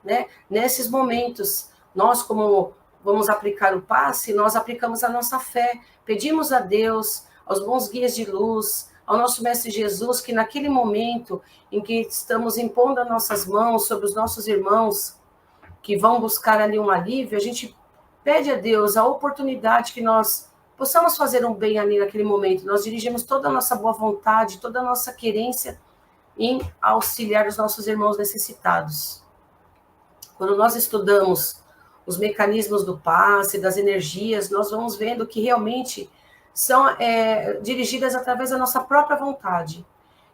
né, nesses momentos. Nós, como vamos aplicar o passe, nós aplicamos a nossa fé, pedimos a Deus, aos bons guias de luz, ao nosso Mestre Jesus, que naquele momento em que estamos impondo as nossas mãos sobre os nossos irmãos, que vão buscar ali um alívio, a gente pede a Deus a oportunidade que nós possamos fazer um bem ali naquele momento. Nós dirigimos toda a nossa boa vontade, toda a nossa querência em auxiliar os nossos irmãos necessitados. Quando nós estudamos os mecanismos do passe, das energias, nós vamos vendo que realmente são dirigidas através da nossa própria vontade.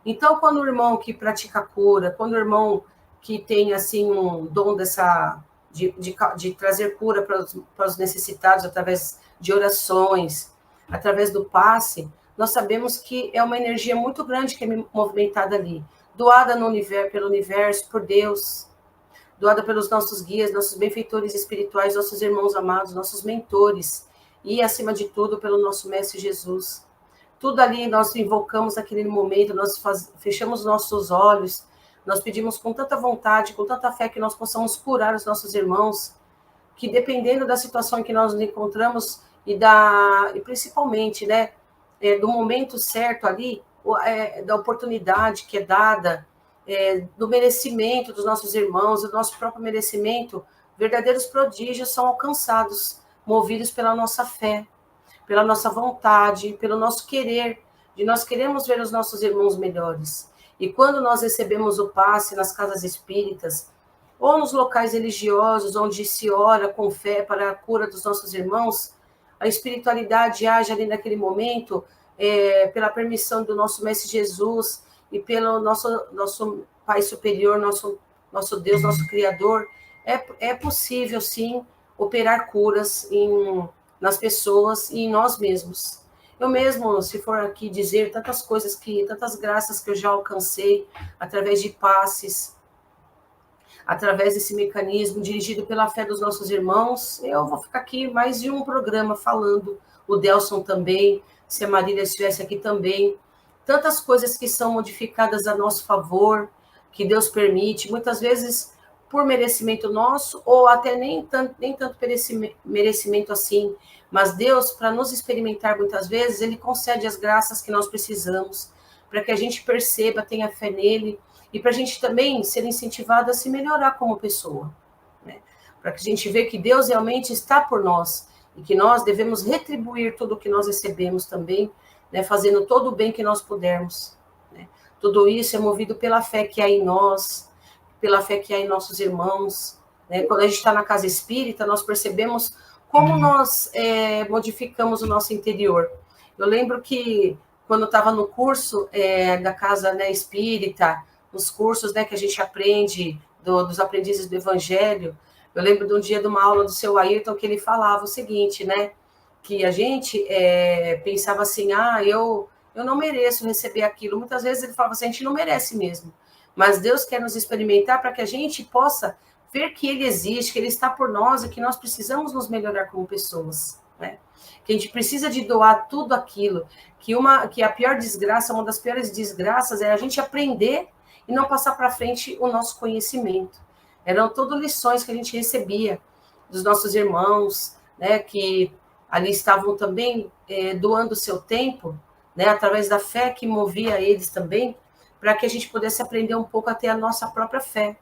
Então, quando o irmão que pratica a cura, quando o irmão que tem assim um dom de trazer cura para os necessitados através de orações, através do passe, nós sabemos que é uma energia muito grande que é movimentada ali, doada no universo, pelo universo, por Deus, doada pelos nossos guias, nossos benfeitores espirituais, nossos irmãos amados, nossos mentores, e, acima de tudo, pelo nosso Mestre Jesus. Tudo ali nós invocamos naquele momento, nós fechamos nossos olhos, nós pedimos com tanta vontade, com tanta fé, que nós possamos curar os nossos irmãos, que dependendo da situação em que nós nos encontramos, e principalmente, né, do momento certo ali, da oportunidade que é dada, do merecimento dos nossos irmãos, do nosso próprio merecimento, verdadeiros prodígios são alcançados, movidos pela nossa fé, pela nossa vontade, pelo nosso querer, de nós queremos ver os nossos irmãos melhores. E quando nós recebemos o passe nas casas espíritas, ou nos locais religiosos, onde se ora com fé para a cura dos nossos irmãos, a espiritualidade age ali naquele momento, pela permissão do nosso Mestre Jesus e pelo nosso Pai Superior, nosso Deus, nosso Criador, é possível, sim, operar curas nas pessoas e em nós mesmos. Eu mesmo, se for aqui dizer tantas coisas, tantas graças que eu já alcancei através de passes, através desse mecanismo dirigido pela fé dos nossos irmãos, eu vou ficar aqui mais de um programa falando, o Delson também, se a Marília estivesse aqui também, tantas coisas que são modificadas a nosso favor, que Deus permite, muitas vezes por merecimento nosso, ou até nem tanto merecimento assim, mas Deus, para nos experimentar muitas vezes, Ele concede as graças que nós precisamos, para que a gente perceba, tenha fé nele, e para a gente também ser incentivado a se melhorar como pessoa, né? Para que a gente veja que Deus realmente está por nós, e que nós devemos retribuir tudo o que nós recebemos também, né, fazendo todo o bem que nós pudermos, né? Tudo isso é movido pela fé que há em nós, pela fé que há em nossos irmãos, né? Quando a gente está na casa espírita, nós percebemos como nós modificamos o nosso interior. Eu lembro que quando eu estava no curso da casa, né, espírita, nos cursos, né, que a gente aprende dos aprendizes do Evangelho, eu lembro de um dia de uma aula do seu Ayrton que ele falava o seguinte, né, que a gente pensava assim, eu não mereço receber aquilo. Muitas vezes ele falava assim, a gente não merece mesmo, mas Deus quer nos experimentar para que a gente possa ver que Ele existe, que Ele está por nós e que nós precisamos nos melhorar como pessoas. né? Que a gente precisa de doar tudo aquilo, que a pior desgraça, uma das piores desgraças é a gente aprender e não passar para frente o nosso conhecimento. Eram todas lições que a gente recebia dos nossos irmãos, né, que ali estavam também doando o seu tempo, né, através da fé que movia eles também, para que a gente pudesse aprender um pouco a ter a nossa própria fé.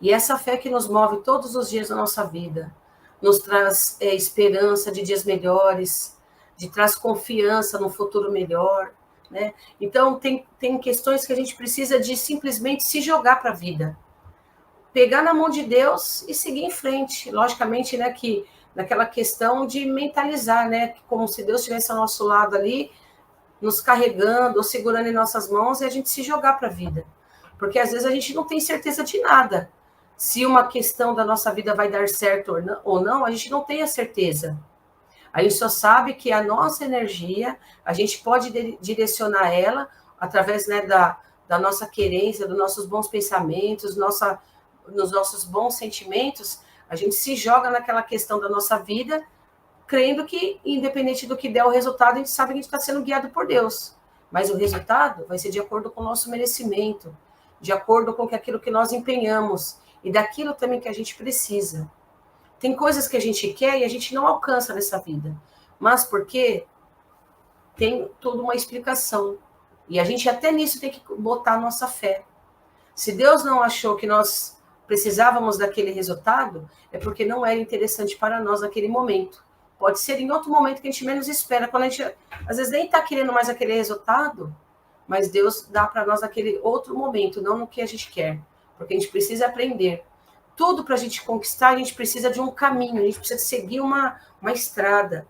E essa fé que nos move todos os dias da nossa vida, nos traz esperança de dias melhores, de traz confiança no futuro melhor, né? Então, tem questões que a gente precisa de simplesmente se jogar para a vida. Pegar na mão de Deus e seguir em frente. Logicamente, né, que naquela questão de mentalizar, né, como se Deus estivesse ao nosso lado ali, nos carregando ou segurando em nossas mãos e a gente se jogar para a vida. Porque às vezes a gente não tem certeza de nada. Se uma questão da nossa vida vai dar certo ou não, a gente não tem a certeza. A gente só sabe que a nossa energia, a gente pode direcionar ela através, né, da nossa querência, dos nossos bons pensamentos, nos nossos bons sentimentos. A gente se joga naquela questão da nossa vida, crendo que, independente do que der o resultado, a gente sabe que a gente está sendo guiado por Deus. Mas o resultado vai ser de acordo com o nosso merecimento, de acordo com aquilo que nós empenhamos e daquilo também que a gente precisa. Tem coisas que a gente quer e a gente não alcança nessa vida, mas porque tem toda uma explicação. E a gente até nisso tem que botar a nossa fé. Se Deus não achou que nós precisávamos daquele resultado, é porque não era interessante para nós naquele momento. Pode ser em outro momento que a gente menos espera, quando a gente, às vezes, nem está querendo mais aquele resultado, mas Deus dá para nós aquele outro momento, não no que a gente quer. Porque a gente precisa aprender. Tudo para a gente conquistar, a gente precisa de um caminho, a gente precisa seguir uma estrada.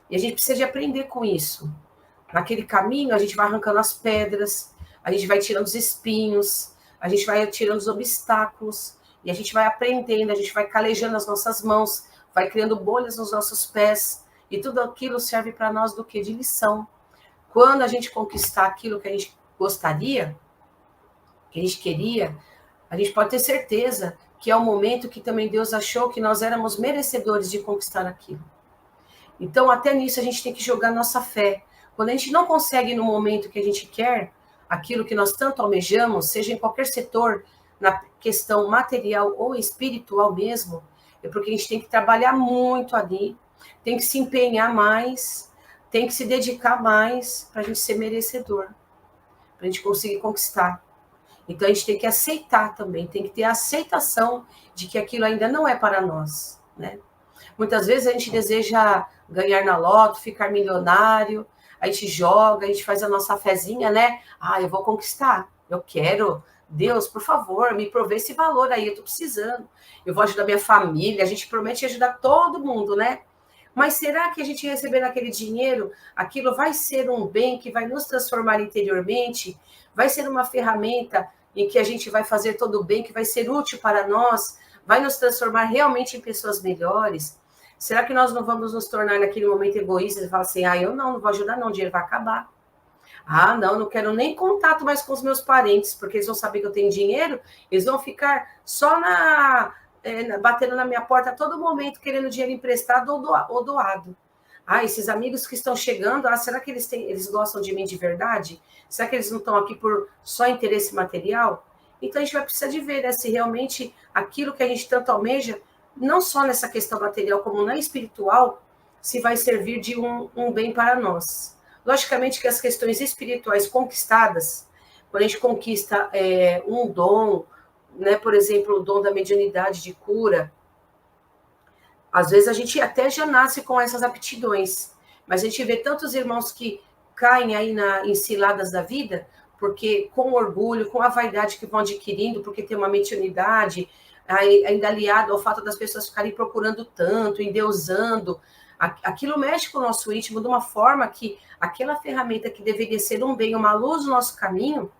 E a gente precisa de aprender com isso. Naquele caminho, a gente vai arrancando as pedras, a gente vai tirando os espinhos, a gente vai tirando os obstáculos, e a gente vai aprendendo, a gente vai calejando as nossas mãos, vai criando bolhas nos nossos pés, e tudo aquilo serve para nós do quê? De lição. Quando a gente conquistar aquilo que a gente gostaria, que a gente queria, a gente pode ter certeza que é o momento que também Deus achou que nós éramos merecedores de conquistar aquilo. Então, até nisso, a gente tem que jogar nossa fé. Quando a gente não consegue no momento que a gente quer, aquilo que nós tanto almejamos, seja em qualquer setor, na questão material ou espiritual mesmo, é porque a gente tem que trabalhar muito ali, tem que se empenhar mais, tem que se dedicar mais para a gente ser merecedor, para a gente conseguir conquistar. Então, a gente tem que aceitar também, tem que ter a aceitação de que aquilo ainda não é para nós, né? Muitas vezes a gente deseja ganhar na loto, ficar milionário, a gente joga, a gente faz a nossa fezinha, né? Ah, eu vou conquistar, eu quero. Deus, por favor, me provê esse valor aí, eu tô precisando. Eu vou ajudar minha família, a gente promete ajudar todo mundo, né? Mas será que a gente recebendo aquele dinheiro, aquilo vai ser um bem que vai nos transformar interiormente? Vai ser uma ferramenta em que a gente vai fazer todo o bem, que vai ser útil para nós? Vai nos transformar realmente em pessoas melhores? Será que nós não vamos nos tornar naquele momento egoístas e falar assim, eu não vou ajudar não, o dinheiro vai acabar. Não quero nem contato mais com os meus parentes, porque eles vão saber que eu tenho dinheiro, eles vão ficar só batendo na minha porta a todo momento, querendo dinheiro emprestado ou doado. Esses amigos que estão chegando, será que eles gostam de mim de verdade? Será que eles não estão aqui por só interesse material? Então, a gente vai precisar de ver, né, se realmente aquilo que a gente tanto almeja, não só nessa questão material, como na espiritual, se vai servir de um bem para nós. Logicamente que as questões espirituais conquistadas, quando a gente conquista um dom, né, por exemplo, o dom da mediunidade de cura, às vezes a gente até já nasce com essas aptidões, mas a gente vê tantos irmãos que caem aí em ciladas da vida, porque com orgulho, com a vaidade que vão adquirindo, porque tem uma mediunidade, ainda aliado ao fato das pessoas ficarem procurando tanto, endeusando, aquilo mexe com o nosso íntimo de uma forma que aquela ferramenta que deveria ser um bem, uma luz no nosso caminho,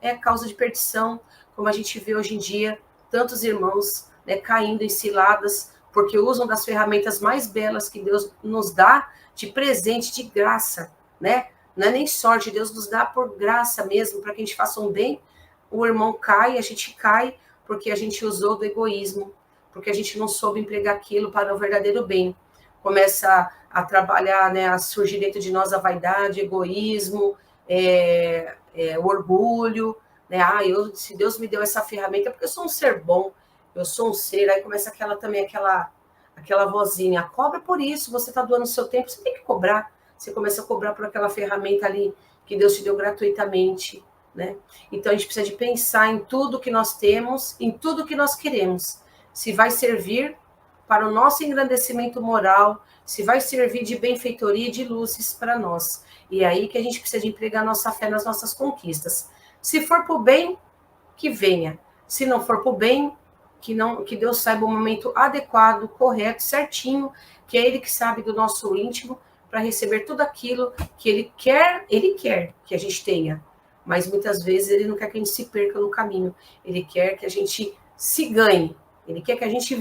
é causa de perdição, como a gente vê hoje em dia, tantos irmãos, né, caindo em ciladas, porque usam das ferramentas mais belas que Deus nos dá de presente, de graça, né? Não é nem sorte, Deus nos dá por graça mesmo, para que a gente faça um bem. O irmão cai, a gente cai, porque a gente usou do egoísmo, porque a gente não soube empregar aquilo para o verdadeiro bem. começa a trabalhar, né, a surgir dentro de nós a vaidade, egoísmo, o orgulho, né? Se Deus me deu essa ferramenta, é porque eu sou um ser bom, eu sou um ser. Aí começa aquela vozinha, cobra por isso, você está doando o seu tempo, você tem que cobrar. Você começa a cobrar por aquela ferramenta ali que Deus te deu gratuitamente, né? Então a gente precisa de pensar em tudo que nós temos, em tudo que nós queremos. Se vai servir para o nosso engrandecimento moral, se vai servir de benfeitoria e de luzes para nós. E é aí que a gente precisa de empregar nossa fé nas nossas conquistas. Se for para o bem, que venha. Se não for para o bem, que Deus saiba o momento adequado, correto, certinho, que é Ele que sabe do nosso íntimo, para receber tudo aquilo que Ele quer que a gente tenha. Mas muitas vezes Ele não quer que a gente se perca no caminho. Ele quer que a gente se ganhe. Ele quer que a gente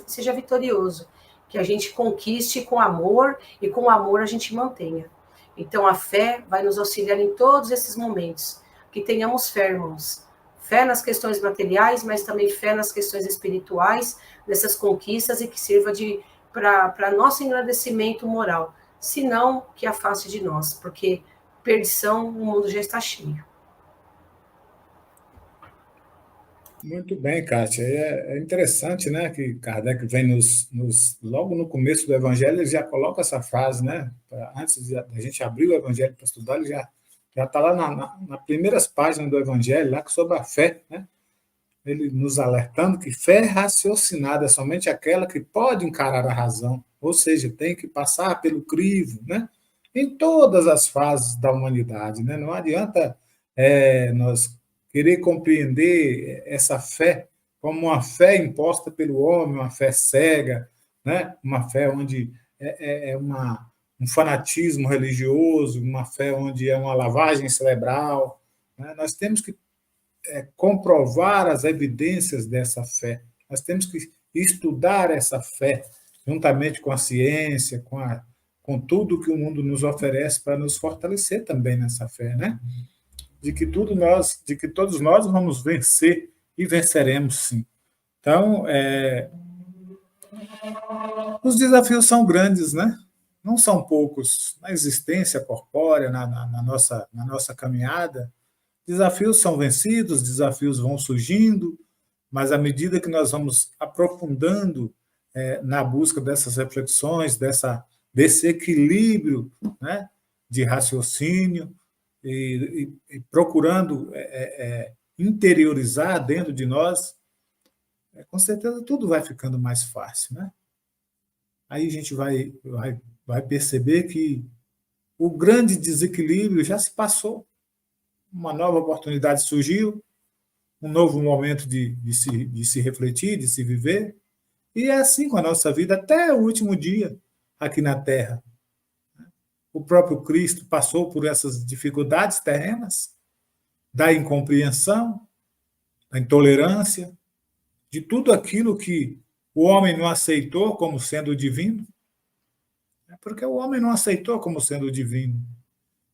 seja vitorioso, que a gente conquiste com amor e com amor a gente mantenha. Então a fé vai nos auxiliar em todos esses momentos. Que tenhamos fé, irmãos. Fé nas questões materiais, mas também fé nas questões espirituais, nessas conquistas, e que sirva para nosso engrandecimento moral. Se não, que afaste de nós, porque perdição o mundo já está cheio. Muito bem, Kátia. É interessante, né, que Kardec vem logo no começo do Evangelho, ele já coloca essa frase, né? Antes da gente abrir o Evangelho para estudar, ele já está lá nas primeiras páginas do Evangelho, lá sobre a fé, né? Ele nos alertando que fé raciocinada é somente aquela que pode encarar a razão, ou seja, tem que passar pelo crivo, né? Em todas as fases da humanidade, né? Não adianta nós querer compreender essa fé como uma fé imposta pelo homem, uma fé cega, né? Uma fé onde um fanatismo religioso, uma fé onde é uma lavagem cerebral, né? Nós temos que comprovar as evidências dessa fé. Nós temos que estudar essa fé juntamente com a ciência, com tudo que o mundo nos oferece para nos fortalecer também nessa fé, né? De que todos nós vamos vencer e venceremos, sim. Então, os desafios são grandes, né? Não são poucos na existência corpórea, na nossa caminhada. Desafios são vencidos, desafios vão surgindo, mas à medida que nós vamos aprofundando na busca dessas reflexões, desse equilíbrio, né, de raciocínio, e procurando interiorizar dentro de nós, com certeza tudo vai ficando mais fácil, né? Aí a gente vai perceber que o grande desequilíbrio já se passou, uma nova oportunidade surgiu, um novo momento de se refletir, de se viver, e é assim com a nossa vida até o último dia aqui na Terra. O próprio Cristo passou por essas dificuldades terrenas, da incompreensão, da intolerância, de tudo aquilo que o homem não aceitou como sendo divino, porque o homem não aceitou como sendo divino.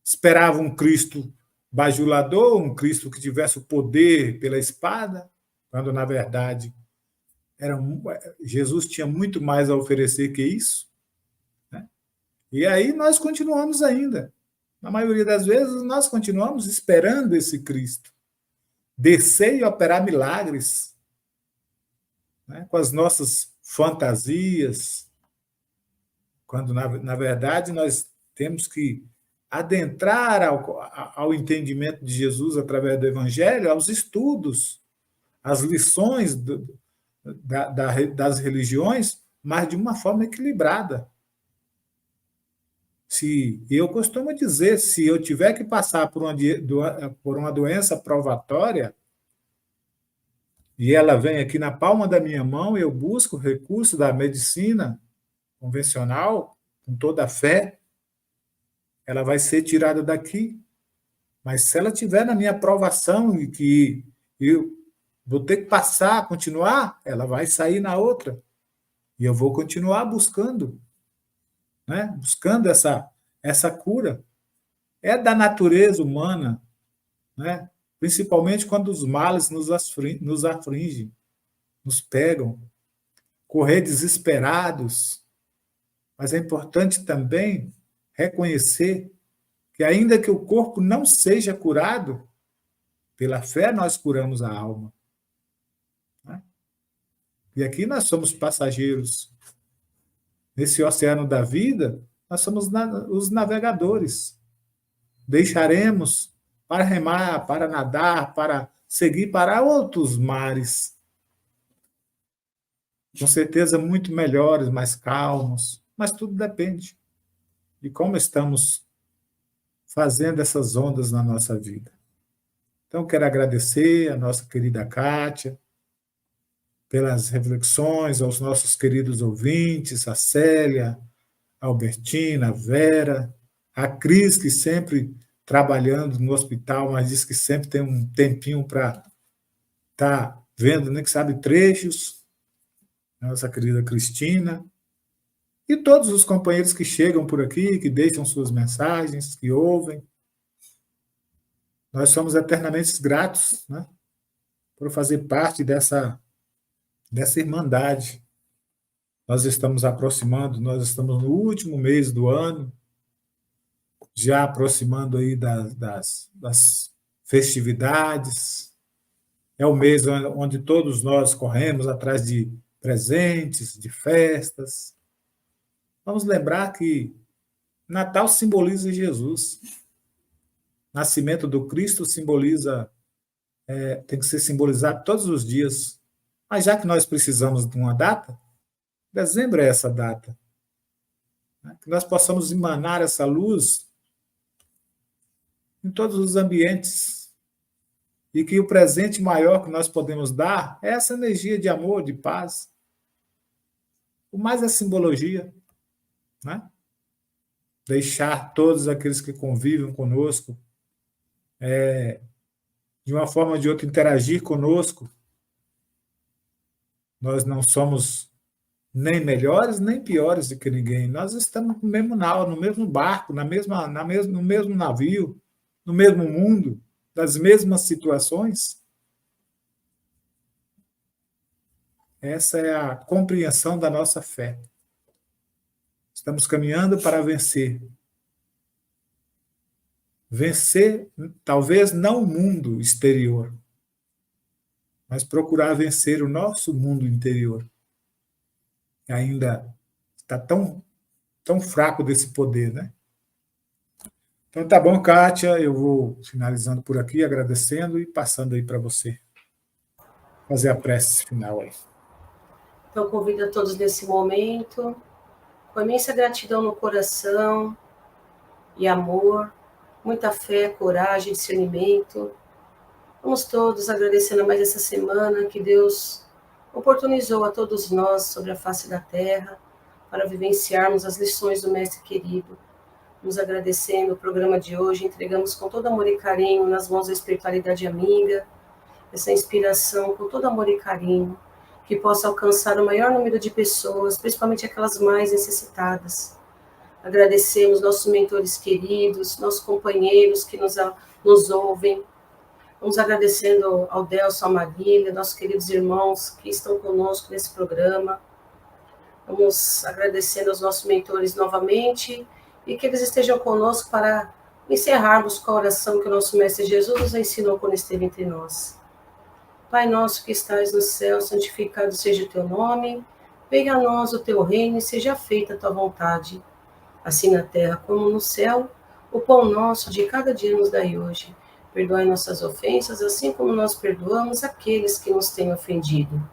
Esperava um Cristo bajulador, um Cristo que tivesse o poder pela espada, quando, na verdade, Jesus tinha muito mais a oferecer que isso. Né? E aí nós continuamos ainda. Na maioria das vezes, nós continuamos esperando esse Cristo descer e operar milagres, né? Com as nossas fantasias, quando, na verdade, nós temos que adentrar ao entendimento de Jesus através do Evangelho, aos estudos, às lições das religiões, mas de uma forma equilibrada. Eu costumo dizer, se eu tiver que passar por uma doença provatória, e ela vem aqui na palma da minha mão, eu busco o recurso da medicina convencional, com toda a fé, ela vai ser tirada daqui. Mas se ela estiver na minha aprovação e que eu vou ter que passar, continuar, ela vai sair na outra. E eu vou continuar buscando, né? Buscando essa cura. É da natureza humana, né? Principalmente quando os males nos afligem, nos pegam. Correr desesperados, Mas é importante também reconhecer que, ainda que o corpo não seja curado, pela fé nós curamos a alma. Né? E aqui nós somos passageiros. Nesse oceano da vida, nós somos os navegadores. Deixaremos para remar, para nadar, para seguir para outros mares. Com certeza muito melhores, mais calmos, mas tudo depende de como estamos fazendo essas ondas na nossa vida. Então, quero agradecer a nossa querida Kátia pelas reflexões, aos nossos queridos ouvintes, a Célia, a Albertina, a Vera, a Cris, que sempre trabalhando no hospital, mas diz que sempre tem um tempinho para estar vendo, nem que sabe, trechos, nossa querida Cristina, e todos os companheiros que chegam por aqui, que deixam suas mensagens, que ouvem. Nós somos eternamente gratos, né, por fazer parte dessa irmandade. Nós estamos aproximando, nós estamos no último mês do ano, já aproximando aí das festividades. É o mês onde todos nós corremos atrás de presentes, de festas. Vamos lembrar que Natal simboliza Jesus. Nascimento do Cristo simboliza, tem que ser simbolizado todos os dias. Mas já que nós precisamos de uma data, dezembro é essa data. Né? Que nós possamos emanar essa luz em todos os ambientes. E que o presente maior que nós podemos dar é essa energia de amor, de paz. O mais é simbologia. Né? Deixar todos aqueles que convivem conosco, de uma forma ou de outra, interagir conosco. Nós não somos nem melhores, nem piores do que ninguém. Nós estamos no mesmo nau, no mesmo barco, no mesmo navio, no mesmo mundo, das mesmas situações. Essa é a compreensão da nossa fé. Estamos caminhando para vencer. Vencer, talvez não o mundo exterior, mas procurar vencer o nosso mundo interior. Que ainda está tão fraco desse poder, né? Então tá bom, Kátia, eu vou finalizando por aqui, agradecendo e passando aí para você fazer a prece final aí. Então convido a todos nesse momento, com imensa gratidão no coração e amor, muita fé, coragem, discernimento. Vamos todos agradecendo mais essa semana que Deus oportunizou a todos nós sobre a face da terra para vivenciarmos as lições do Mestre querido. Nos agradecendo o programa de hoje, entregamos com todo amor e carinho nas mãos da espiritualidade amiga, essa inspiração com todo amor e carinho, que possa alcançar o maior número de pessoas, principalmente aquelas mais necessitadas. Agradecemos nossos mentores queridos, nossos companheiros que nos ouvem. Vamos agradecendo ao Delson, à Marília, nossos queridos irmãos que estão conosco nesse programa. Vamos agradecendo aos nossos mentores novamente e que eles estejam conosco para encerrarmos com a oração que o nosso Mestre Jesus nos ensinou quando esteve entre nós. Pai nosso que estais no céu, santificado seja o teu nome, venha a nós o teu reino e seja feita a tua vontade, assim na terra como no céu. O pão nosso de cada dia nos dai hoje. Perdoai nossas ofensas, assim como nós perdoamos aqueles que nos têm ofendido.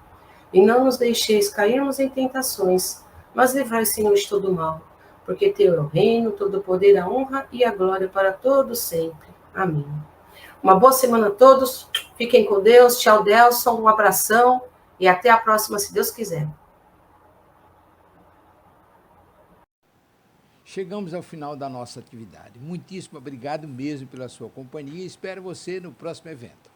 E não nos deixeis cairmos em tentações, mas livrai, Senhor, de todo mal, porque teu é o reino, todo o poder, a honra e a glória para todos sempre. Amém. Uma boa semana a todos, fiquem com Deus, tchau, Delson, um abração e até a próxima, se Deus quiser. Chegamos ao final da nossa atividade. Muitíssimo obrigado mesmo pela sua companhia e espero você no próximo evento.